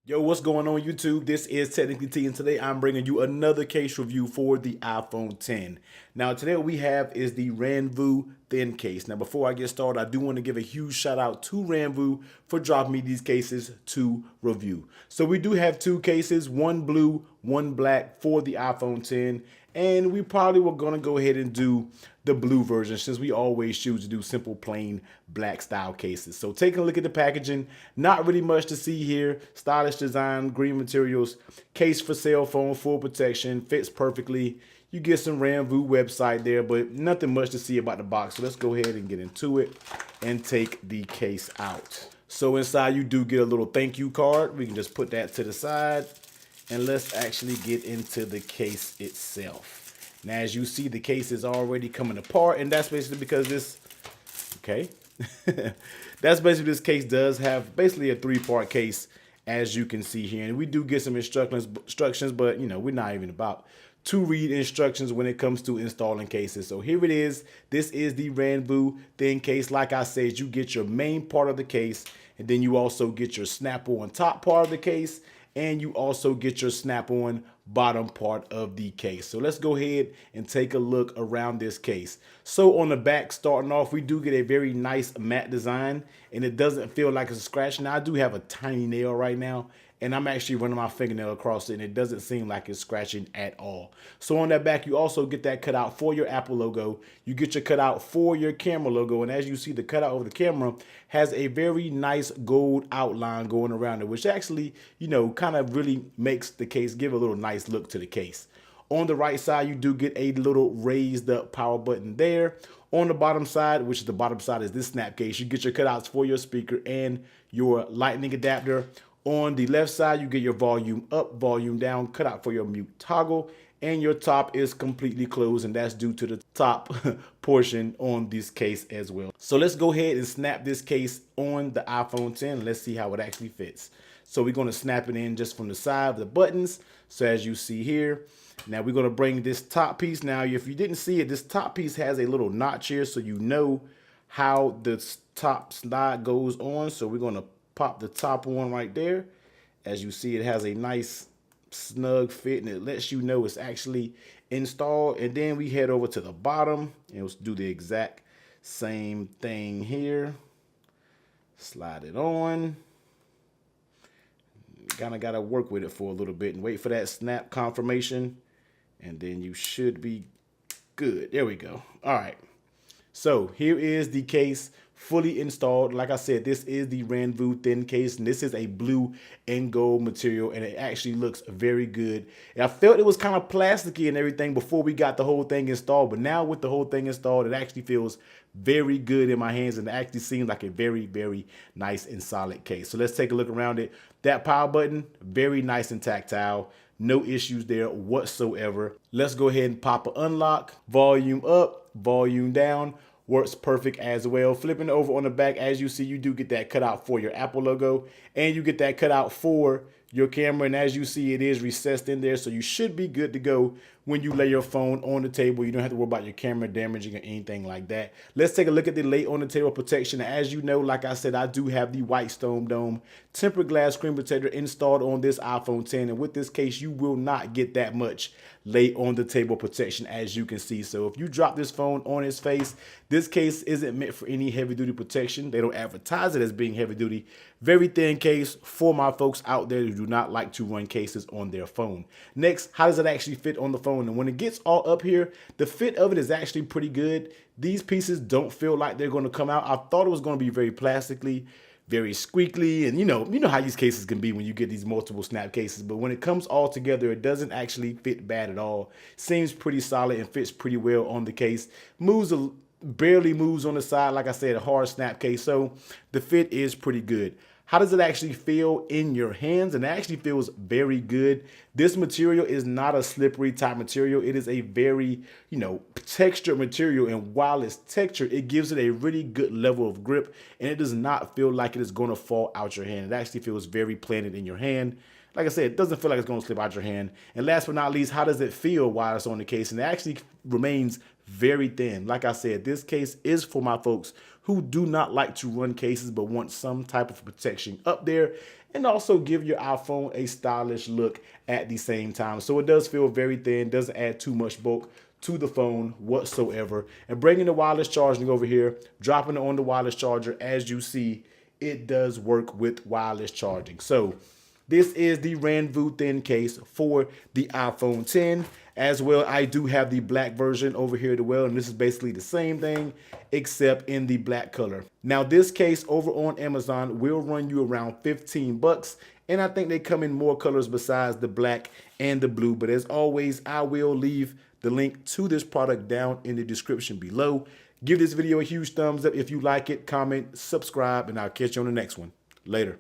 Yo, what's going on YouTube? This is TechnicallyTee, and today I'm bringing you another case review for the iPhone 10. Now today what we have is the Ranvoo thin case. Now before I get started, I do want to give a huge shout out to Ranvoo for dropping me these cases to review. So we do have two cases, one blue, one black for the iPhone 10. And we probably were going to go ahead and do the blue version since we always choose to do simple plain black style cases. So taking a look at the packaging, not really much to see here. Stylish design, green materials, case for cell phone, full protection, fits perfectly. You get some Ranvoo website there, but nothing much to see about the box. So let's go ahead and get into it and take the case out. So inside you do get a little thank you card. We can just put that to the side. And let's actually get into the case itself. Now, as you see, the case is already coming apart, and that's basically because this, okay, that's basically this case does have basically a three-part case, as you can see here. And we do get some instructions, but you know, we're not even about to read instructions when it comes to installing cases. So here it is. This is the Ranvoo thin case. Like I said, you get your main part of the case, and then you also get your snap-on top part of the case, and you also get your snap-on bottom part of the case. So let's go ahead and take a look around this case. So on the back, starting off, we do get a very nice matte design, and it doesn't feel like it's a scratch. Now I do have a tiny nail right now, and I'm actually running my fingernail across it, and it doesn't seem like it's scratching at all. So on that back, you also get that cutout for your Apple logo. You get your cutout for your camera logo, and as you see, the cutout of the camera has a very nice gold outline going around it, which actually, you know, kind of really makes the case give a little nice look to the case. On the right side, you do get a little raised up power button there. On the bottom side, which is the bottom side is this snap case, you get your cutouts for your speaker and your lightning adapter. On the left side, you get your volume up, volume down, cutout for your mute toggle, and your top is completely closed, and that's due to the top portion on this case as well. So let's go ahead and snap this case on the iPhone 10. Let's see how it actually fits. So we're going to snap it in just from the side of the buttons. So as you see here, now we're going to bring this top piece. Now, if you didn't see it, this top piece has a little notch here, so you know how the top slide goes on. So we're going to pop the top one right there. As you see, it has a nice snug fit, and it lets you know it's actually installed. And then we head over to the bottom and let's do the exact same thing here. Slide it on. Kind of got to work with it for a little bit and wait for that snap confirmation, and then you should be good. There we go. All right. So here is the case fully installed. Like I said, this is the Ranvoo thin case, and this is a blue and gold material, and it actually looks very good. And I felt it was kind of plasticky and everything before we got the whole thing installed, but now with the whole thing installed, it actually feels very good in my hands, and it actually seems like a very, very nice and solid case. So let's take a look around it. That power button, very nice and tactile. No issues there whatsoever. Let's go ahead and pop an unlock. Volume up, volume down. Works perfect as well. Flipping over on the back, as you see, you do get that cutout for your Apple logo, and you get that cutout for your camera. And as you see, it is recessed in there, so you should be good to go when you lay your phone on the table. You don't have to worry about your camera damaging or anything like that. Let's take a look at the lay on the table protection. As you know, like I said, I do have the white stone dome tempered glass screen protector installed on this iPhone 10, and with this case, you will not get that much lay on the table protection, as you can see. So if you drop this phone on its face, this case isn't meant for any heavy duty protection. They don't advertise it as being heavy duty. Very thin case for my folks out there who do not like to run cases on their phone. Next, how does it actually fit on the phone? And when it gets all up here, the fit of it is actually pretty good. These pieces don't feel like they're going to come out. I thought it was going to be very plastically, very squeaky, and you know how these cases can be when you get these multiple snap cases, but when it comes all together, it doesn't actually fit bad at all. Seems pretty solid and fits pretty well on the case. Barely moves on the side. Like I said, a hard snap case, so the fit is pretty good. How does it actually feel in your hands? And it actually feels very good. This material is not a slippery type material. It is a very, textured material. And while it's textured, it gives it a really good level of grip. And it does not feel like it is going to fall out your hand. It actually feels very planted in your hand. Like I said, it doesn't feel like it's going to slip out your hand. And last but not least, how does it feel while it's on the case? And it actually remains very thin. Like I said, this case is for my folks who do not like to run cases but want some type of protection up there. and also give your iPhone a stylish look at the same time. So it does feel very thin, doesn't add too much bulk to the phone whatsoever. And bringing the wireless charging over here, dropping it on the wireless charger, as you see, it does work with wireless charging. So this is the Ranvoo thin case for the iPhone 10. As well, I do have the black version over here as well, and this is basically the same thing except in the black color. Now, this case over on Amazon will run you around 15 bucks, and I think they come in more colors besides the black and the blue. But as always, I will leave the link to this product down in the description below. Give this video a huge thumbs up if you like it, comment, subscribe, and I'll catch you on the next one. Later.